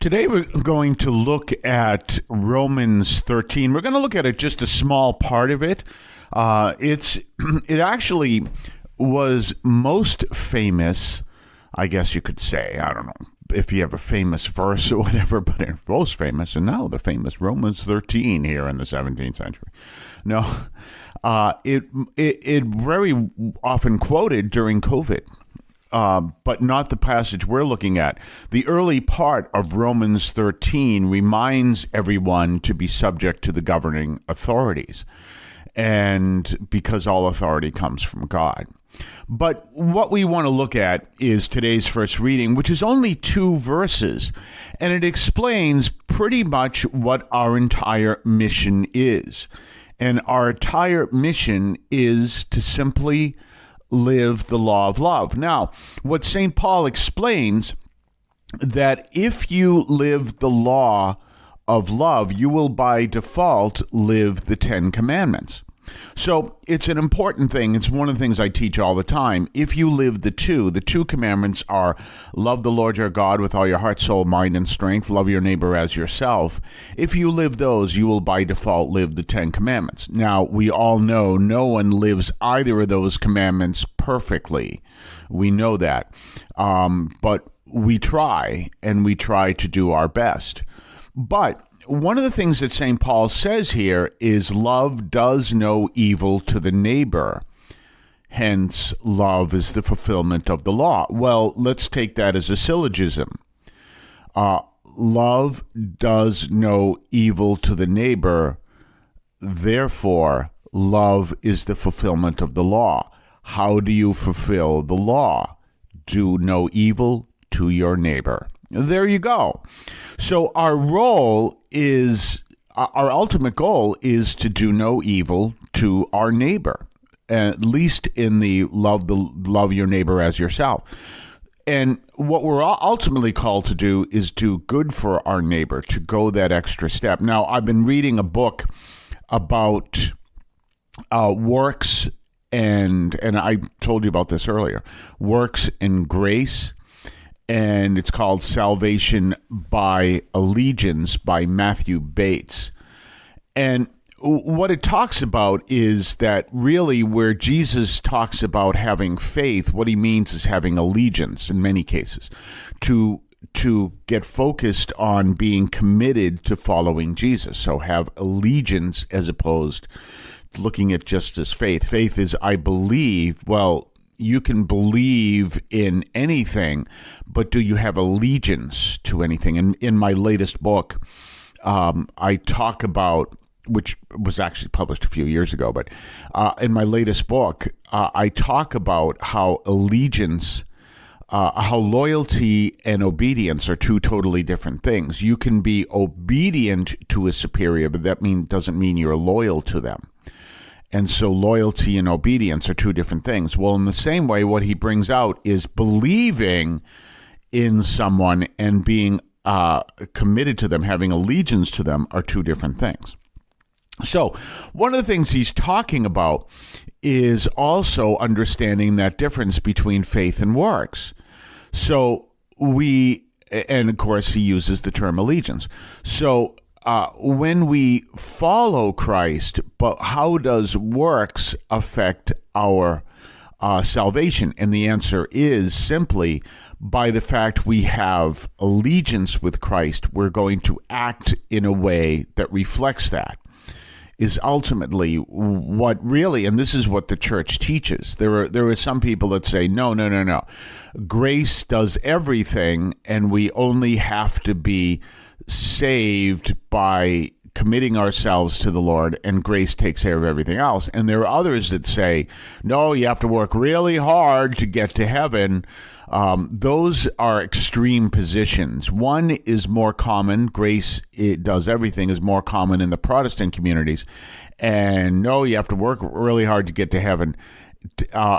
Today we're going to look at Romans 13. We're going to look at it just a small part of it. It actually was most famous, I guess you could say. I don't know if you have a famous verse or whatever, but it's most famous, and now the famous Romans 13 here in the 17th century. No, it very often quoted during COVID. But not the passage we're looking at. The early part of Romans 13 reminds everyone to be subject to the governing authorities, and because all authority comes from God. But what we want to look at is today's first reading, which is only 2 verses, and it explains pretty much what our entire mission is. And our entire mission is to simply live the law of love. Now, what St. Paul explains, that if you live the law of love, you will by default live the 10 commandments. So it's an important thing. It's one of the things I teach all the time. If you live the two commandments are love the Lord your God with all your heart, soul, mind, and strength. Love your neighbor as yourself. If you live those, you will by default live the 10 commandments. Now, we all know no one lives either of those commandments perfectly. We know that. But we try, and we try to do our best. But one of the things that St. Paul says here is love does no evil to the neighbor. Hence, love is the fulfillment of the law. Well, let's take that as a syllogism. Love does no evil to the neighbor. Therefore, love is the fulfillment of the law. How do you fulfill the law? Do no evil to your neighbor. There you go. So our ultimate goal is to do no evil to our neighbor, at least in the love your neighbor as yourself. And what we're ultimately called to do is do good for our neighbor, to go that extra step. Now, I've been reading a book about works, and I told you about this earlier, works and grace. And it's called Salvation by Allegiance by Matthew Bates. And what it talks about is that really where Jesus talks about having faith, what he means is having allegiance in many cases, to get focused on being committed to following Jesus. So have allegiance as opposed to looking at just as faith. Faith is I believe, well, you can believe in anything, but do you have allegiance to anything? And in my latest book, I talk about, which was actually published a few years ago, but in my latest book, I talk about how allegiance, how loyalty and obedience are 2 totally different things. You can be obedient to a superior, but that doesn't mean you're loyal to them. And so loyalty and obedience are 2 different things. Well, in the same way, what he brings out is believing in someone and being committed to them, having allegiance to them, are 2 different things. So one of the things he's talking about is also understanding that difference between faith and works. So and of course he uses the term allegiance. So when we follow Christ, but how does works affect our salvation? And the answer is simply by the fact we have allegiance with Christ, we're going to act in a way that reflects that. Is ultimately what really, and this is what the church teaches. There are some people that say, no. Grace does everything, and we only have to be saved by committing ourselves to the Lord, and grace takes care of everything else. And there are others that say, no, you have to work really hard to get to heaven. Those are extreme positions. One is more common. Grace, it does everything, is more common in the Protestant communities. And no, you have to work really hard to get to heaven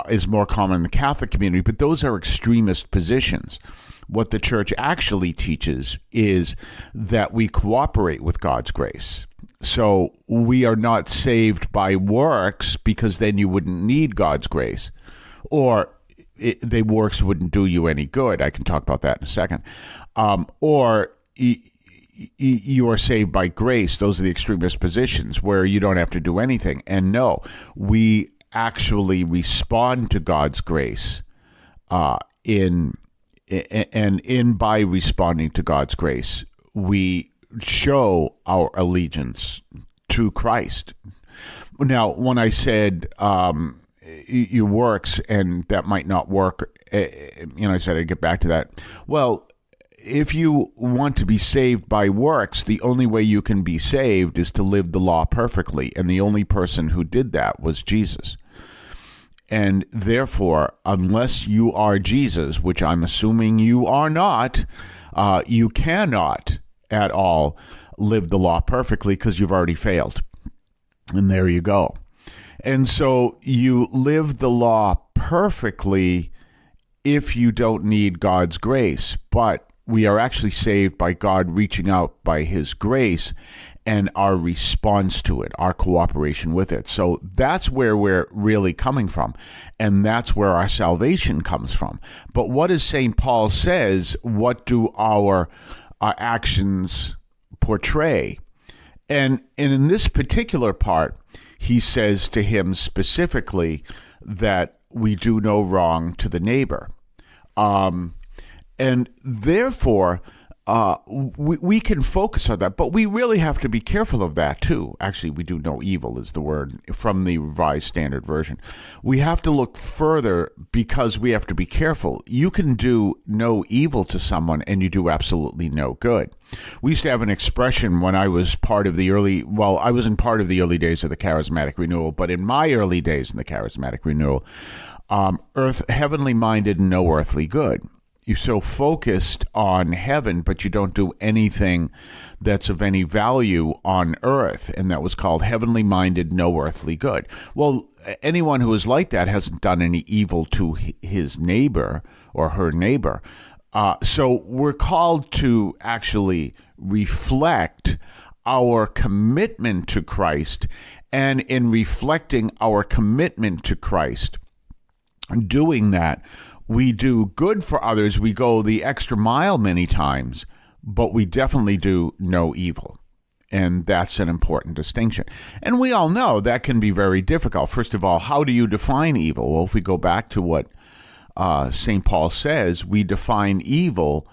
is more common in the Catholic community. But those are extremist positions. What the church actually teaches is that we cooperate with God's grace. So we are not saved by works, because then you wouldn't need God's grace, or the works wouldn't do you any good. I can talk about that in a second. Or you are saved by grace. Those are the extremist positions where you don't have to do anything. And no, we actually respond to God's grace by responding to God's grace, we show our allegiance to Christ. Now, when I said your works and that might not work, I said I'd get back to that. Well, if you want to be saved by works, the only way you can be saved is to live the law perfectly. And the only person who did that was Jesus. And therefore, unless you are Jesus, which I'm assuming you are not, you cannot at all live the law perfectly because you've already failed. And there you go. And so you live the law perfectly if you don't need God's grace. But we are actually saved by God reaching out by his grace and our response to it, our cooperation with it. So that's where we're really coming from. And that's where our salvation comes from. But what does St. Paul says? What do our actions portray? And in this particular part, he says to him specifically that we do no wrong to the neighbor. And therefore, we can focus on that, but we really have to be careful of that too. Actually, we do no evil is the word from the Revised Standard Version. We have to look further because we have to be careful. You can do no evil to someone and you do absolutely no good. We used to have an expression when I was part of the I wasn't part of the early days of the Charismatic Renewal, but in my early days in the Charismatic Renewal, heavenly minded and no earthly good. You're so focused on heaven, but you don't do anything that's of any value on earth. And that was called heavenly minded, no earthly good. Well, anyone who is like that hasn't done any evil to his neighbor or her neighbor. So we're called to actually reflect our commitment to Christ. And in reflecting our commitment to Christ, doing that, we do good for others. We go the extra mile many times, but we definitely do no evil. And that's an important distinction. And we all know that can be very difficult. First of all, how do you define evil? Well, if we go back to what St. Paul says, we define evil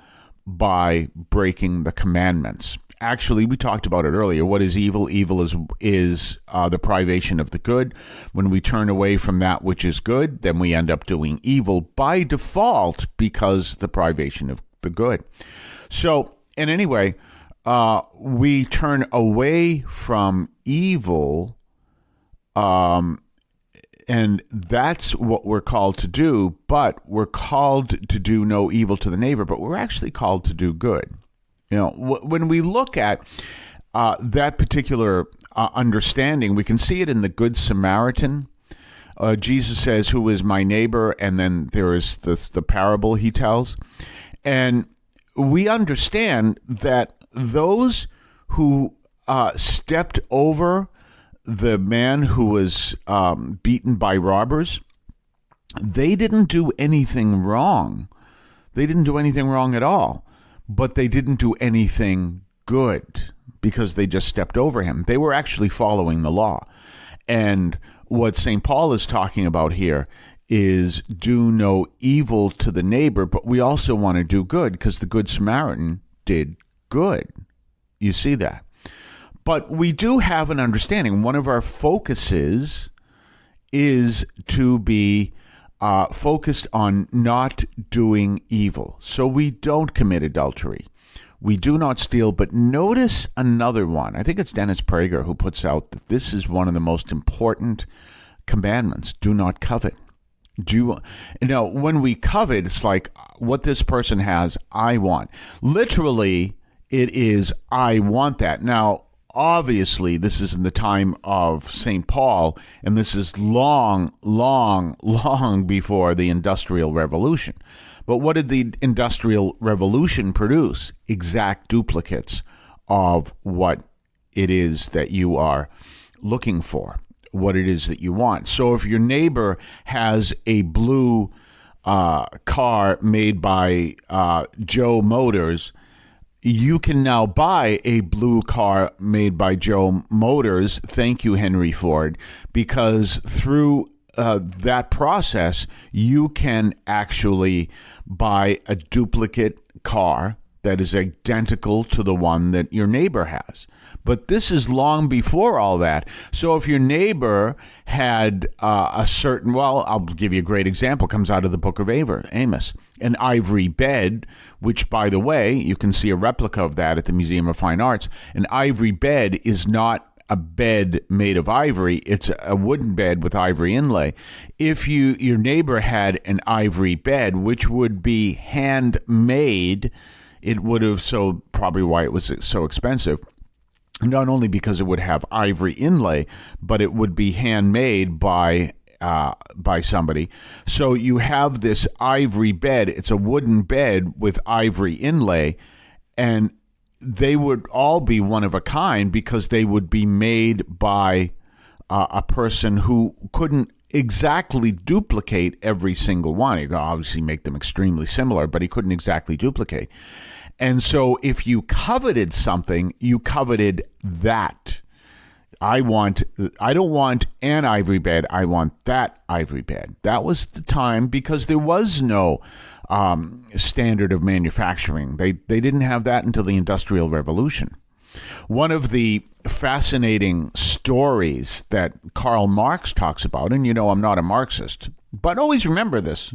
by breaking the commandments. Actually, we talked about it earlier. What is evil? Evil is the privation of the good. When we turn away from that which is good, then we end up doing evil by default because the privation of the good. So, and anyway, we turn away from evil, and that's what we're called to do. But we're called to do no evil to the neighbor, but we're actually called to do good. You know, when we look at that particular understanding, we can see it in the Good Samaritan. Jesus says, "Who is my neighbor?" And then there is the parable he tells. And we understand that those who stepped over the man who was beaten by robbers, they didn't do anything wrong. They didn't do anything wrong at all. But they didn't do anything good because they just stepped over him. They were actually following the law. And what St. Paul is talking about here is do no evil to the neighbor, but we also want to do good because the Good Samaritan did good. You see that? But we do have an understanding. One of our focuses is to be focused on not doing evil. So we don't commit adultery. We do not steal. But notice another one. I think it's Dennis Prager who puts out that this is one of the most important commandments. Do not covet. When we covet, it's like what this person has, I want. Literally, it is, I want that. Now, obviously, this is in the time of St. Paul, and this is long, long, long before the Industrial Revolution. But what did the Industrial Revolution produce? Exact duplicates of what it is that you are looking for, what it is that you want. So if your neighbor has a blue car made by Joe Motors, you can now buy a blue car made by Joe Motors. Thank you, Henry Ford, because through that process, you can actually buy a duplicate car that is identical to the one that your neighbor has. But this is long before all that. So if your neighbor had a certain, well, I'll give you a great example, comes out of the book of Amos, an ivory bed, which, by the way, you can see a replica of that at the Museum of Fine Arts. An ivory bed is not a bed made of ivory. It's a wooden bed with ivory inlay. If your neighbor had an ivory bed, which would be handmade, it would have, so probably why it was so expensive, not only because it would have ivory inlay, but it would be handmade by somebody. So you have this ivory bed. It's a wooden bed with ivory inlay, and they would all be one of a kind because they would be made by a person who couldn't exactly duplicate every single one. You could obviously make them extremely similar, but he couldn't exactly duplicate. And so if you coveted something, you coveted that. I don't want an ivory bed. I want that ivory bed. That was the time because there was no standard of manufacturing. They didn't have that until the Industrial Revolution. One of the fascinating stories that Karl Marx talks about, and I'm not a Marxist, but always remember this.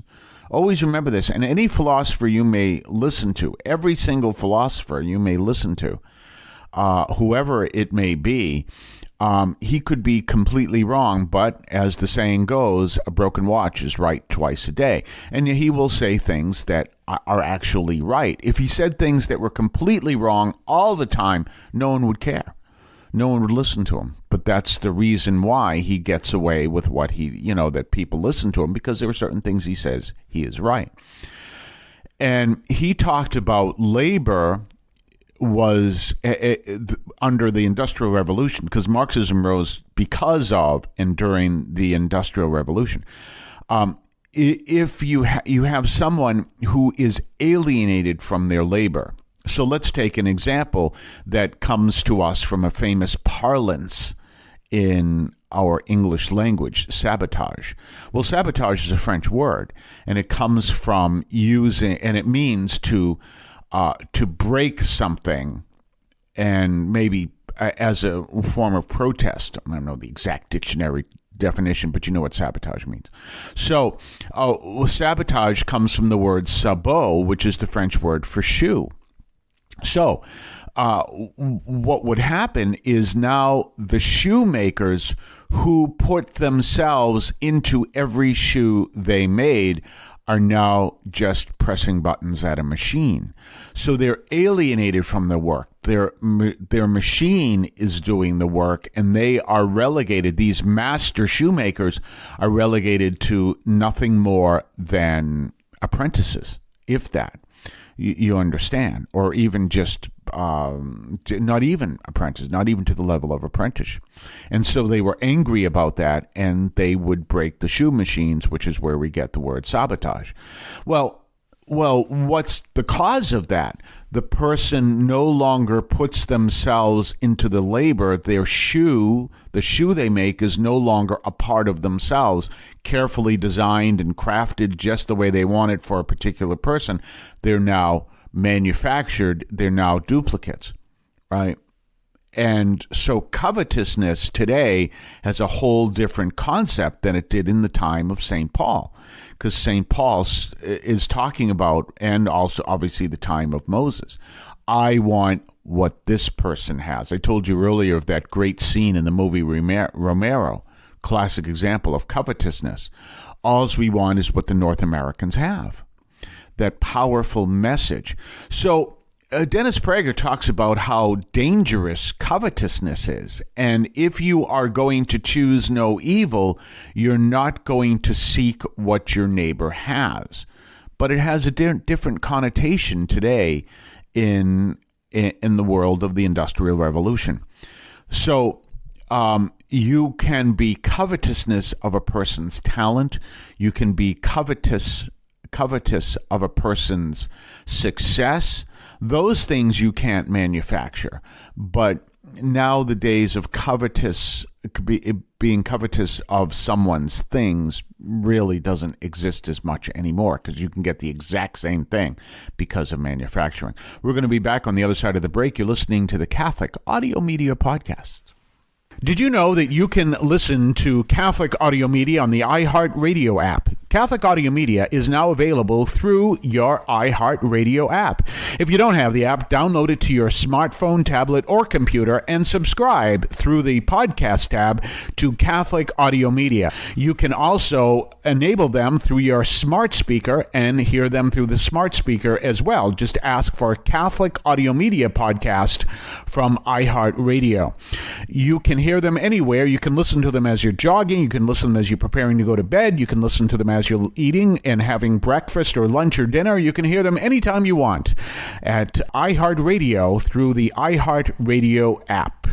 Always remember this. And any philosopher you may listen to, every single philosopher you may listen to, whoever it may be, he could be completely wrong, but as the saying goes, a broken watch is right twice a day. And he will say things that are actually right. If he said things that were completely wrong all the time, no one would care. No one would listen to him. But that's the reason why he gets away with what that people listen to him, because there are certain things he says he is right. And he talked about labor was under the Industrial Revolution, because Marxism rose because of and during the Industrial Revolution. If you have someone who is alienated from their labor, so let's take an example that comes to us from a famous parlance in our English language, sabotage. Well, sabotage is a French word, and it comes from and it means to break something, and maybe as a form of protest. I don't know the exact dictionary definition, but you know what sabotage means. So sabotage comes from the word sabot, which is the French word for shoe. So what would happen is now the shoemakers who put themselves into every shoe they made are now just pressing buttons at a machine. So they're alienated from their work. Their machine is doing the work, and they are relegated. These master shoemakers are relegated to nothing more than apprentices, if that. You understand, or even just not even apprentice, not even to the level of apprentice. And so they were angry about that, and they would break the shoe machines, which is where we get the word sabotage. Well, what's the cause of that? The person no longer puts themselves into the labor. The shoe they make is no longer a part of themselves, carefully designed and crafted just the way they want it for a particular person. They're now manufactured. They're now duplicates, right? And so covetousness today has a whole different concept than it did in the time of St. Paul, because St. Paul is talking about, and also obviously the time of Moses, I want what this person has. I told you earlier of that great scene in the movie Romero, classic example of covetousness. All we want is what the North Americans have, that powerful message. So Dennis Prager talks about how dangerous covetousness is. And if you are going to choose no evil, you're not going to seek what your neighbor has. But it has a different connotation today in the world of the Industrial Revolution. So you can be covetousness of a person's talent. You can be covetous of a person's success. Those things you can't manufacture. But now the days of being covetous of someone's things really doesn't exist as much anymore, because you can get the exact same thing because of manufacturing. We're going to be back on the other side of the break. You're listening to the Catholic Audio Media Podcast. Did you know that you can listen to Catholic Audio Media on the iHeartRadio app? Catholic Audio Media is now available through your iHeartRadio app. If you don't have the app, download it to your smartphone, tablet, or computer and subscribe through the podcast tab to Catholic Audio Media. You can also enable them through your smart speaker and hear them through the smart speaker as well. Just ask for Catholic Audio Media Podcast from iHeartRadio. You can hear them anywhere. You can listen to them as you're jogging. You can listen to them as you're preparing to go to bed. You can listen to them as you're eating and having breakfast or lunch or dinner. You can hear them anytime you want at iHeartRadio through the iHeartRadio app.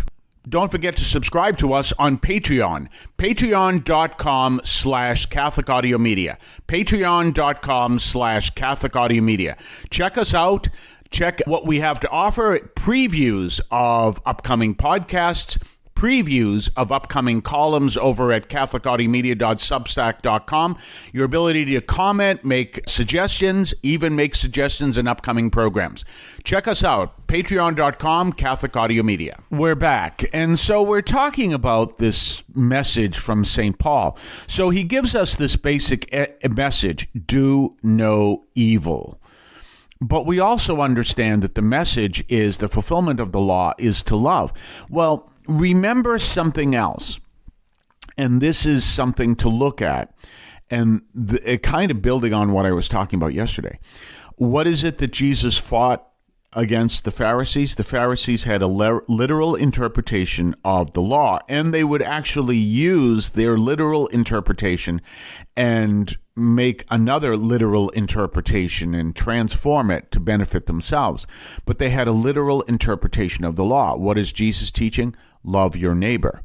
Don't forget to subscribe to us on Patreon. Patreon.com/Catholic Audio Media. Patreon.com/Catholic Audio Media. Check us out. Check what we have to offer. Previews of upcoming podcasts. Previews of upcoming columns over at catholicaudiomedia.substack.com. Your ability to comment, make suggestions, even make suggestions in upcoming programs. Check us out, patreon.com, Catholic Audio Media. We're back. And so we're talking about this message from St. Paul. So he gives us this basic message, do no evil. But we also understand that the message is the fulfillment of the law is to love. Well, remember something else, and this is something to look at, and it kind of building on what I was talking about yesterday. What is it that Jesus fought against the Pharisees? The Pharisees had a literal interpretation of the law, and they would actually use their literal interpretation and make another literal interpretation and transform it to benefit themselves. But they had a literal interpretation of the law. What is Jesus teaching? Love your neighbor.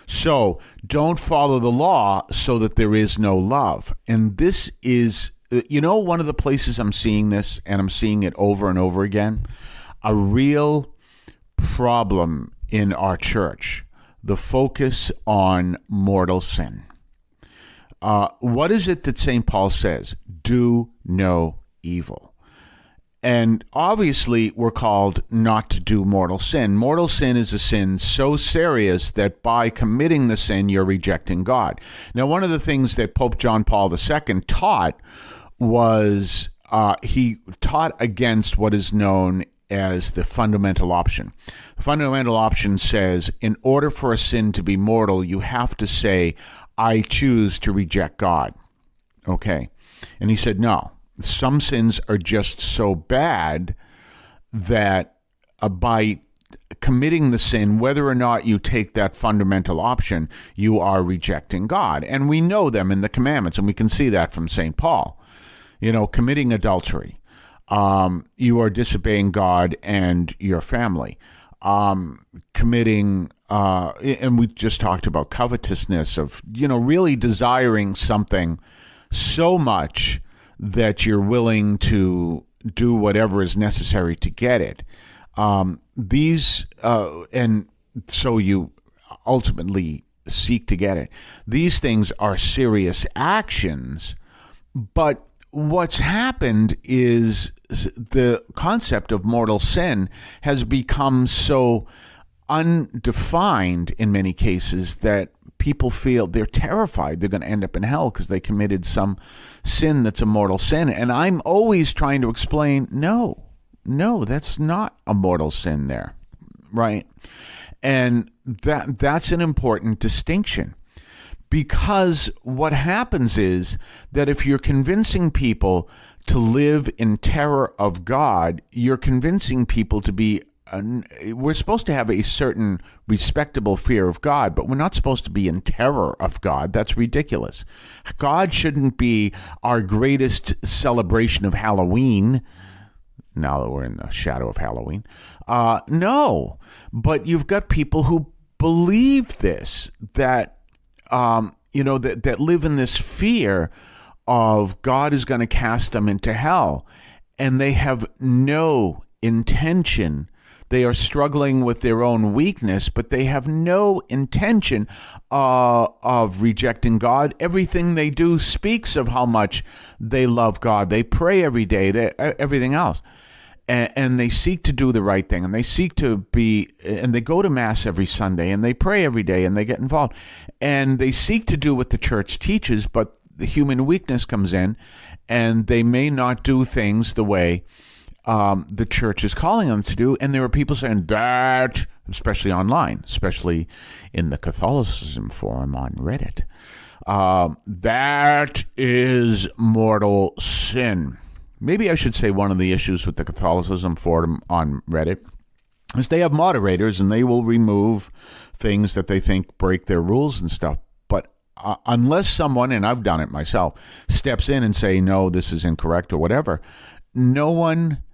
So don't follow the law so that there is no love. And this is, one of the places I'm seeing this, and I'm seeing it over and over again, a real problem in our church, the focus on mortal sin. What is it that St. Paul says? Do no evil. And obviously, we're called not to do mortal sin. Mortal sin is a sin so serious that by committing the sin, you're rejecting God. Now, one of the things that Pope John Paul II taught was he taught against what is known as the fundamental option. The fundamental option says, in order for a sin to be mortal, you have to say, I choose to reject God. Okay. And he said, no. Some sins are just so bad that by committing the sin, whether or not you take that fundamental option, you are rejecting God. And we know them in the commandments, and we can see that from St. Paul. Committing adultery, you are disobeying God and your family. Committing, and we just talked about covetousness of, really desiring something so much that you're willing to do whatever is necessary to get it. And so you ultimately seek to get it. These things are serious actions, but what's happened is the concept of mortal sin has become so undefined in many cases that people feel they're terrified they're going to end up in hell because they committed some sin that's a mortal sin. And I'm always trying to explain, no, that's not a mortal sin there, right? And that's an important distinction, because what happens is that if you're convincing people to live in terror of God, you're convincing people to be we're supposed to have a certain respectable fear of God, but we're not supposed to be in terror of God. That's ridiculous. God shouldn't be our greatest celebration of Halloween, now that we're in the shadow of Halloween. No, but you've got people who believe this, that, that live in this fear of God is going to cast them into hell, and they have no intention. They are struggling with their own weakness, but they have no intention of rejecting God. Everything they do speaks of how much they love God. They pray every day, everything else. And they seek to do the right thing, and they seek to be, and they go to Mass every Sunday, and they pray every day, and they get involved. And they seek to do what the church teaches, but the human weakness comes in, and they may not do things the way the church is calling them to do. And there are people saying that, especially online, especially in the Catholicism forum on Reddit, that is mortal sin. Maybe I should say one of the issues with the Catholicism forum on Reddit is they have moderators and they will remove things that they think break their rules and stuff. But unless someone, and I've done it myself, steps in and say, no, this is incorrect or whatever, no one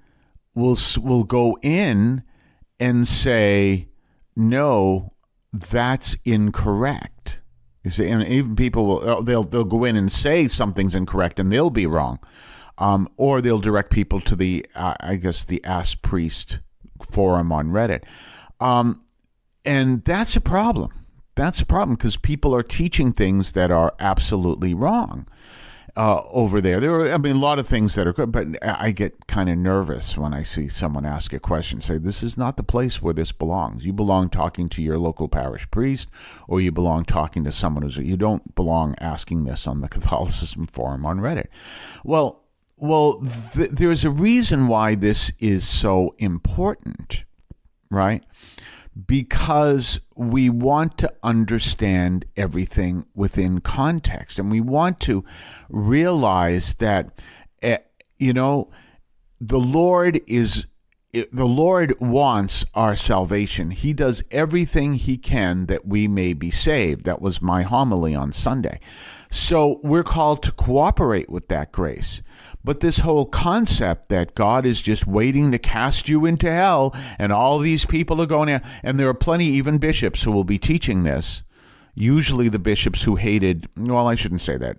will go in and say, no, that's incorrect. You see, and even people will, they'll go in and say something's incorrect and they'll be wrong. Or they'll direct people to the Ask Priest forum on Reddit. And that's a problem. That's a problem because people are teaching things that are absolutely wrong over there. There are, a lot of things that are good, but I get kind of nervous when I see someone ask a question, say, this is not the place where this belongs. You belong talking to your local parish priest, or you belong talking to someone you don't belong asking this on the Catholicism forum on Reddit. Well, there's a reason why this is so important, right? Because we want to understand everything within context, and we want to realize that, the Lord wants our salvation. He does everything he can that we may be saved. That was my homily on Sunday. So we're called to cooperate with that grace. But this whole concept that God is just waiting to cast you into hell and all these people are going, and there are plenty, even bishops, who will be teaching this. Usually the bishops who hated, well, I shouldn't say that.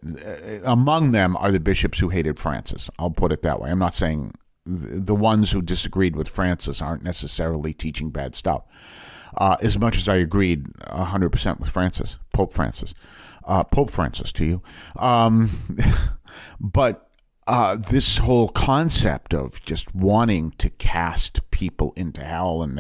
Among them are the bishops who hated Francis. I'll put it that way. I'm not saying the ones who disagreed with Francis aren't necessarily teaching bad stuff. As much as I agreed 100% with Francis, Pope Francis to you. But this whole concept of just wanting to cast people into hell, and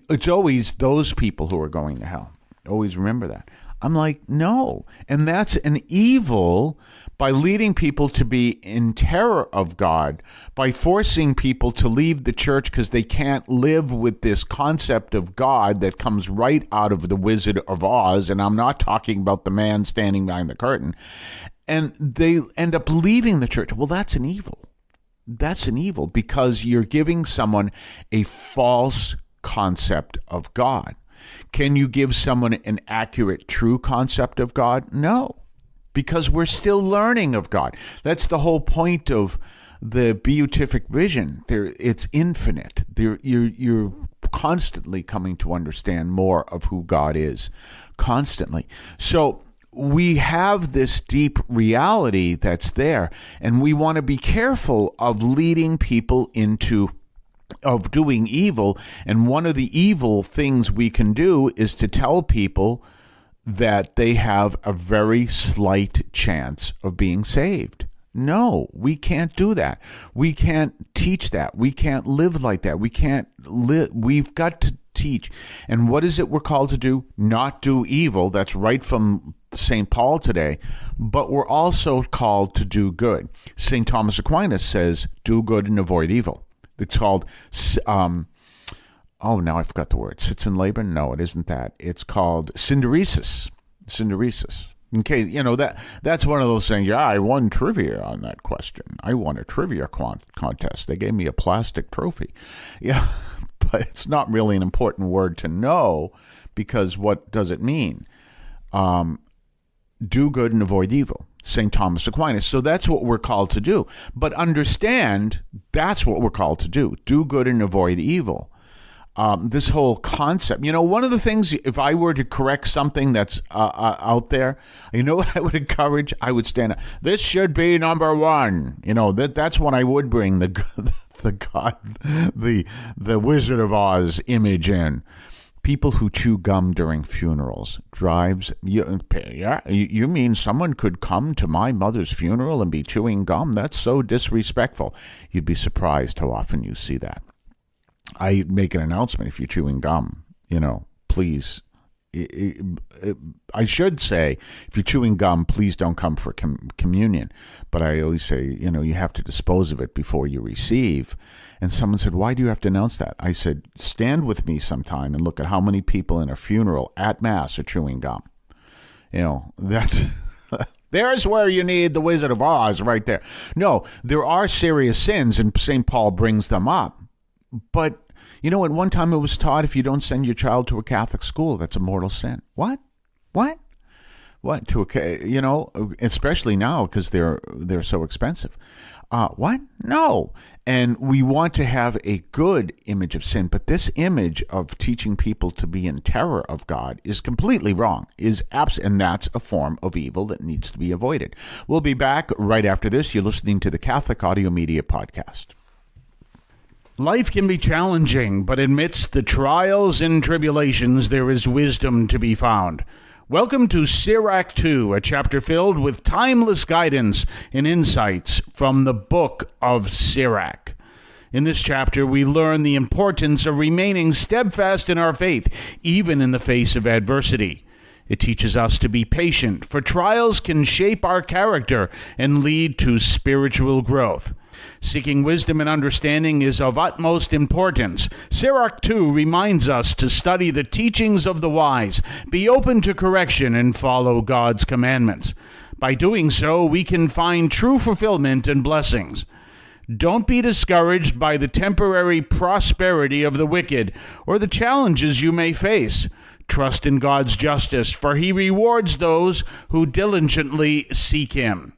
it's always those people who are going to hell. Always remember that. I'm like, no. And that's an evil by leading people to be in terror of God, by forcing people to leave the church because they can't live with this concept of God that comes right out of the Wizard of Oz. And I'm not talking about the man standing behind the curtain. And they end up leaving the church. Well, that's an evil. That's an evil because you're giving someone a false concept of God. Can you give someone an accurate, true concept of God? No, because we're still learning of God. That's the whole point of the beatific vision. It's infinite. You're constantly coming to understand more of who God is, constantly. So we have this deep reality that's there, and we want to be careful of leading people of doing evil. And one of the evil things we can do is to tell people that they have a very slight chance of being saved. No, we can't do that. We can't teach that. We can't live like that. We can't live. We've got to teach. And what is it we're called to do? Not do evil. That's right from St. Paul today. But we're also called to do good. St. Thomas Aquinas says, do good and avoid evil. It's called, now I forgot the word. Sitzenleben? No, it isn't that. It's called synderesis. Synderesis. Okay, that's one of those things. Yeah, I won trivia on that question. I won a trivia contest. They gave me a plastic trophy. Yeah, but it's not really an important word to know because what does it mean? Do good and avoid evil. St. Thomas Aquinas. So that's what we're called to do. But understand, that's what we're called to do. Do good and avoid evil. this whole concept. One of the things, if I were to correct something that's out there, what I would encourage? I would stand up. This should be number one. That's when I would bring the Wizard of Oz image in. People who chew gum during funerals, drives. You mean someone could come to my mother's funeral and be chewing gum? That's so disrespectful. You'd be surprised how often you see that. I make an announcement: if you're chewing gum, please. I should say, if you're chewing gum, please don't come for communion. But I always say, you have to dispose of it before you receive. And someone said, why do you have to announce that? I said, stand with me sometime and look at how many people in a funeral at Mass are chewing gum. That's... There's where you need the Wizard of Oz right there. No, there are serious sins, and St. Paul brings them up. But, at one time it was taught, if you don't send your child to a Catholic school, that's a mortal sin. What? What? Especially now because they're so expensive. What? No. And we want to have a good image of sin, but this image of teaching people to be in terror of God is completely wrong. And that's a form of evil that needs to be avoided. We'll be back right after this. You're listening to the Catholic Audio Media Podcast. Life can be challenging, but amidst the trials and tribulations, there is wisdom to be found. Welcome to Sirach 2, a chapter filled with timeless guidance and insights from the book of Sirach. In this chapter, we learn the importance of remaining steadfast in our faith, even in the face of adversity. It teaches us to be patient, for trials can shape our character and lead to spiritual growth. Seeking wisdom and understanding is of utmost importance. Sirach 2 reminds us to study the teachings of the wise, be open to correction, and follow God's commandments. By doing so, we can find true fulfillment and blessings. Don't be discouraged by the temporary prosperity of the wicked or the challenges you may face. Trust in God's justice, for He rewards those who diligently seek Him.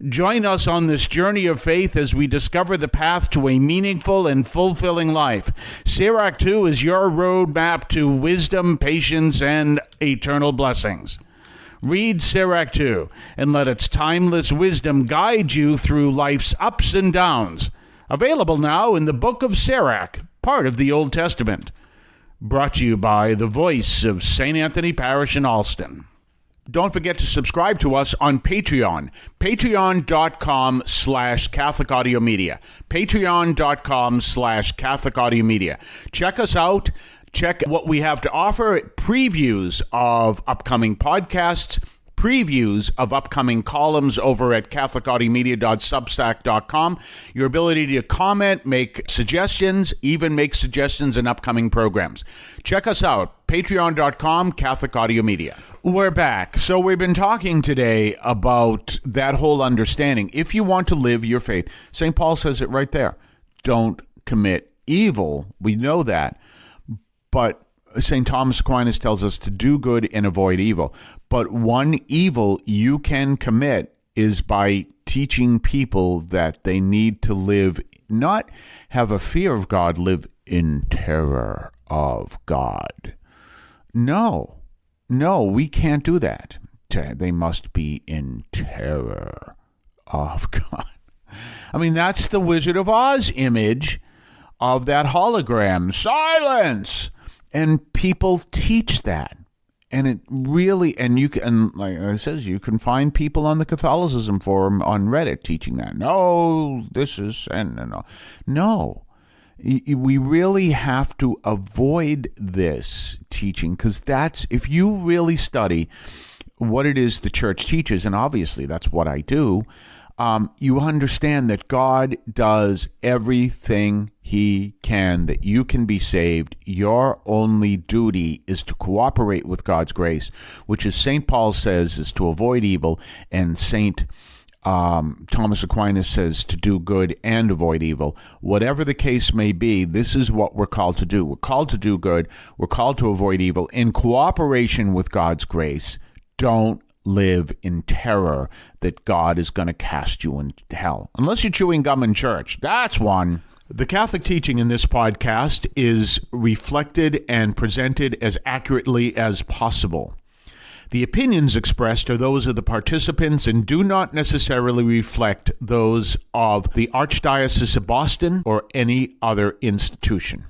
Join us on this journey of faith as we discover the path to a meaningful and fulfilling life. Sirach 2 is your roadmap to wisdom, patience, and eternal blessings. Read Sirach 2 and let its timeless wisdom guide you through life's ups and downs. Available now in the book of Sirach, part of the Old Testament. Brought to you by the Voice of St. Anthony Parish in Alston. Don't forget to subscribe to us on Patreon. Patreon.com/Catholic Audio Media. Patreon.com/Catholic Audio Media. Check us out. Check what we have to offer. Previews of upcoming podcasts. Previews of upcoming columns over at catholicaudiomedia.substack.com. Your ability to comment, make suggestions, even make suggestions in upcoming programs. Check us out, patreon.com, Catholic Audio Media. We're back. So we've been talking today about that whole understanding. If you want to live your faith, St. Paul says it right there. Don't commit evil. We know that. But St. Thomas Aquinas tells us to do good and avoid evil. But one evil you can commit is by teaching people that they need to live, not have a fear of God, live in terror of God. No, we can't do that. They must be in terror of God. I mean, that's the Wizard of Oz image of that hologram. Silence! And people teach that. And it really, and like it says, you can find people on the Catholicism forum on Reddit teaching that. No, this is sin. No. We really have to avoid this teaching, because if you really study what it is the church teaches, and obviously that's what I do, you understand that God does everything He can that you can be saved. Your only duty is to cooperate with God's grace, which, as St. Paul says, is to avoid evil, and St. Thomas Aquinas says to do good and avoid evil. Whatever the case may be, this is what we're called to do. We're called to do good. We're called to avoid evil in cooperation with God's grace. Don't live in terror that God is going to cast you into hell. Unless you're chewing gum in church. That's one. The Catholic teaching in this podcast is reflected and presented as accurately as possible. The opinions expressed are those of the participants and do not necessarily reflect those of the Archdiocese of Boston or any other institution.